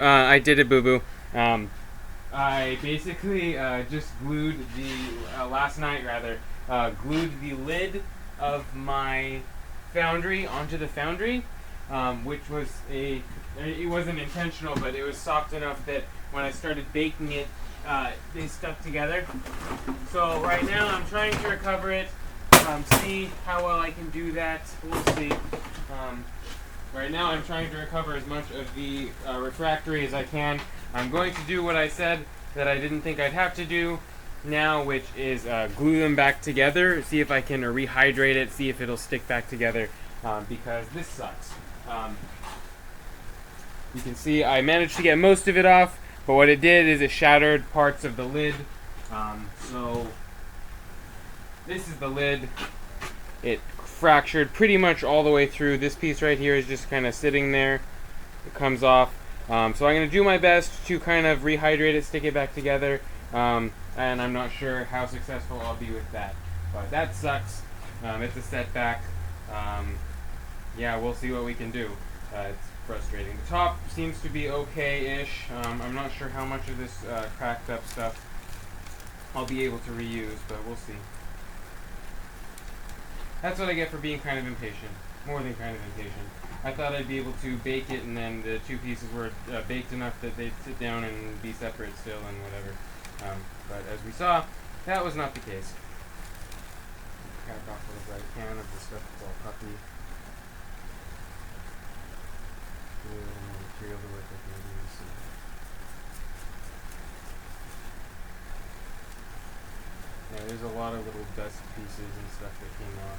I did a boo boo. I basically just glued last night rather, glued the lid of my foundry onto the foundry, which was it wasn't intentional, but it was soft enough that when I started baking it, they stuck together. So right now I'm trying to recover it, see how well I can do that. We'll see. Right now I'm trying to recover as much of the refractory as I can. I'm going to do what I said that I didn't think I'd have to do now, which is glue them back together, see if I can rehydrate it, see if it'll stick back together, because this sucks. You can see I managed to get most of it off, but what it did is it shattered parts of the lid. So this is the lid. It fractured pretty much all the way through. This piece right here is just kind of sitting there. It comes off. So I'm going to do my best to kind of rehydrate it, stick it back together, and I'm not sure how successful I'll be with that. But that sucks. It's a setback. Yeah, we'll see what we can do. It's frustrating. The top seems to be okay-ish. I'm not sure how much of this cracked up stuff I'll be able to reuse, but we'll see. That's what I get for being kind of impatient. More than kind of impatient. I thought I'd be able to bake it, and then the two pieces were baked enough that they'd sit down and be separate still and whatever. But as we saw, that was not the case. Crack off whatever I can of the stuff that's all puffy. A little more material to work with maybe. Yeah, there's a lot of little dust pieces and stuff that came off.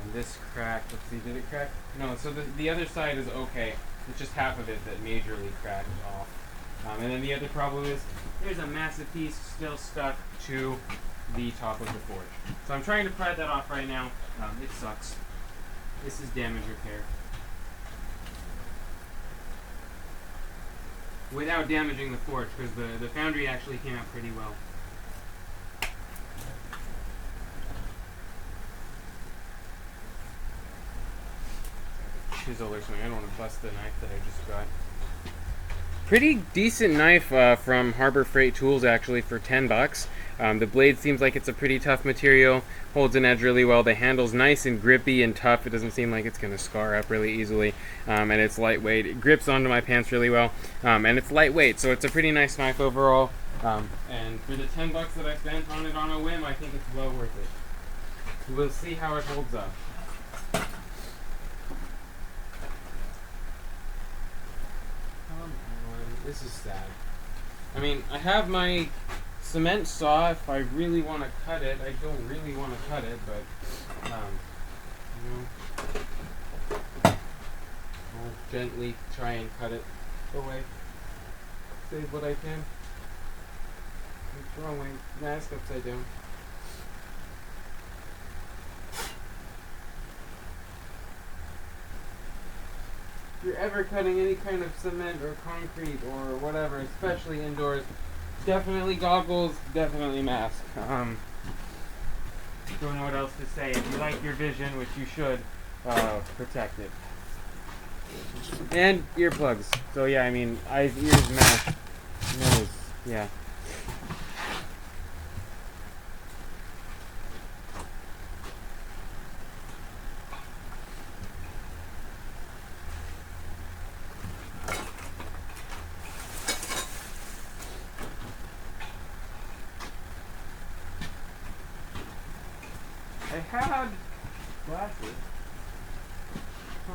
And this crack, let's see, did it crack? No, so the other side is okay. It's just half of it that majorly cracked off. And then the other problem is there's a massive piece still stuck to the top of the forge. So I'm trying to pry that off right now. It sucks. This is damage repair. Without damaging the forge, because the foundry actually came out pretty well. Chisel or something. I don't want to bust the knife that I just got. Pretty decent knife from Harbor Freight Tools actually for $10. The blade seems like it's a pretty tough material, holds an edge really well. The handle's nice and grippy and tough. It doesn't seem like it's going to scar up really easily, and it's lightweight. It grips onto my pants really well, and it's lightweight, so it's a pretty nice knife overall. And for the $10 that I spent on it on a whim, I think it's well worth it. We'll see how it holds up. This is sad. I mean, I have my cement saw if I really want to cut it. I don't really want to cut it, but, I'll gently try and cut it away. Save what I can. I'm throwing my mask upside down. If you're ever cutting any kind of cement or concrete or whatever, especially indoors, definitely goggles, definitely mask. Don't know what else to say. If you like your vision, which you should, protect it. And earplugs. So yeah, I mean, eyes, ears, mouth, nose, yeah. I had glasses. Huh.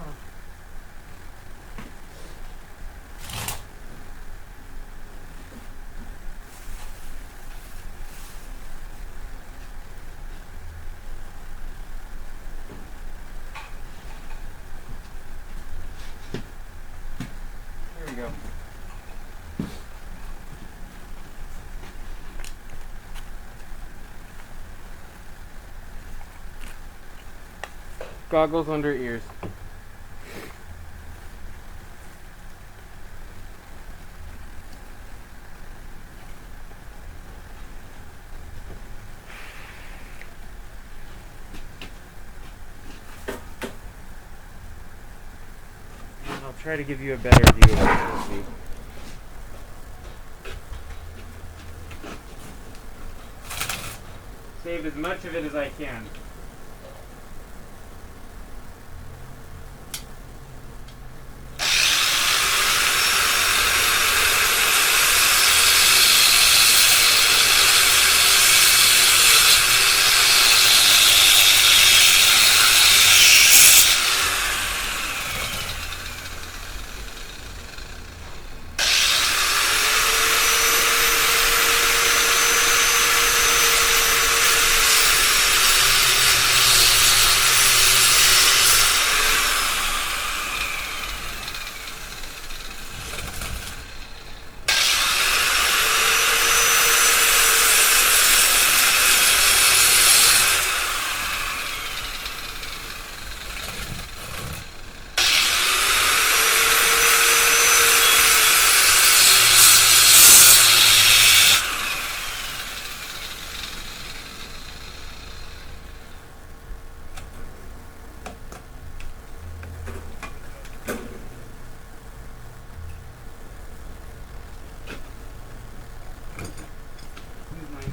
There we go. Goggles under ears. try to give you a better view of it. Let's see. Save as much of it as I can.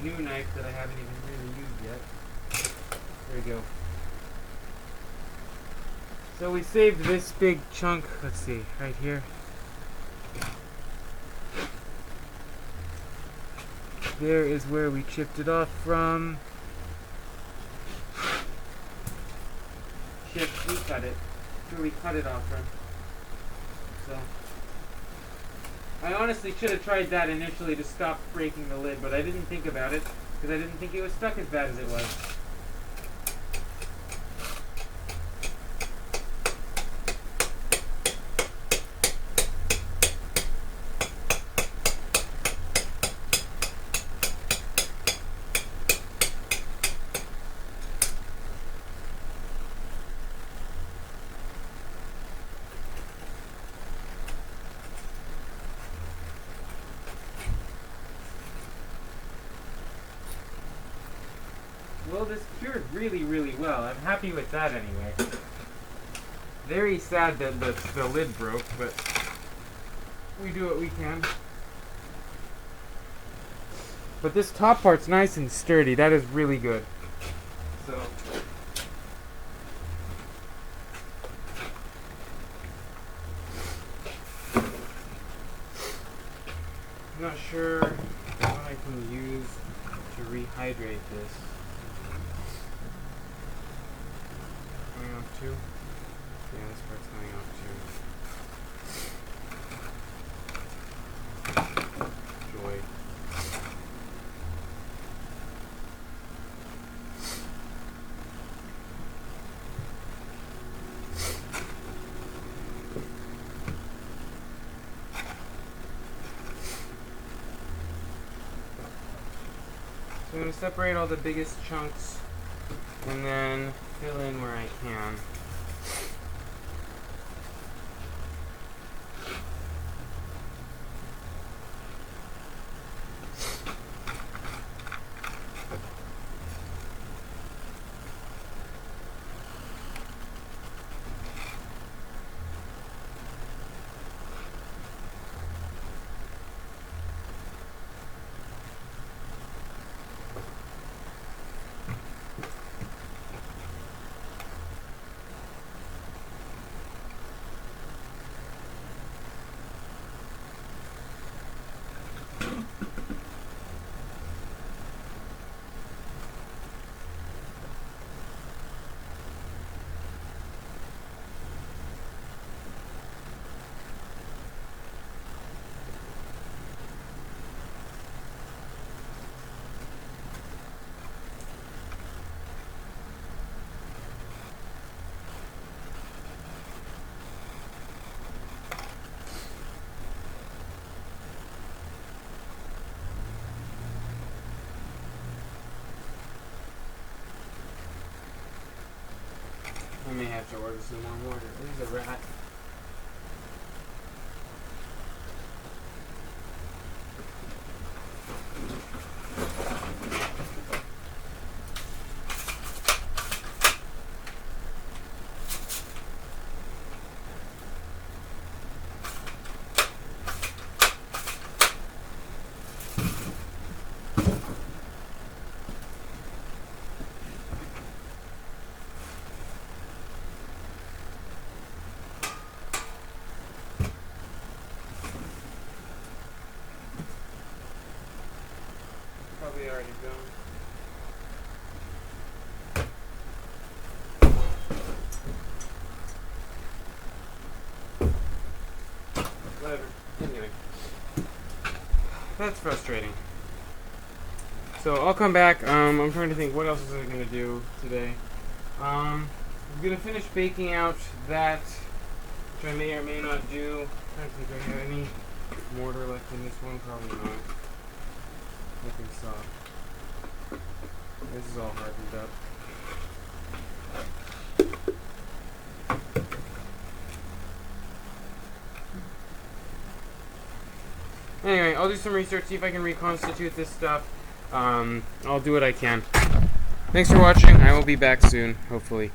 New knife that I haven't even really used yet. There we go. So we saved this big chunk, let's see, right here. There is where we chipped it off from. We cut it. Where we cut it off from. So I honestly should have tried that initially to stop breaking the lid, but I didn't think about it because I didn't think it was stuck as bad as it was. Well, this cured really, really well. I'm happy with that anyway. Very sad that the lid broke, but we do what we can. But this top part's nice and sturdy. That is really good. So I'm not sure what I can use to rehydrate this. Coming off too? Yeah, this part's coming off too. Joy. So I'm going to separate all the biggest chunks and then fill in where I can. I may have to order some more mortar. There's a rat. probably already gone. Whatever. Anyway. That's frustrating. So I'll come back. I'm trying to think what else is I gonna do today. I'm gonna finish baking out that, which I may or may not do. I'm trying to think if I have any mortar left in this one. Probably not. Nothing soft. This is all hardened up. Anyway, I'll do some research, see if I can reconstitute this stuff. I'll do what I can. Thanks for watching. I will be back soon, hopefully.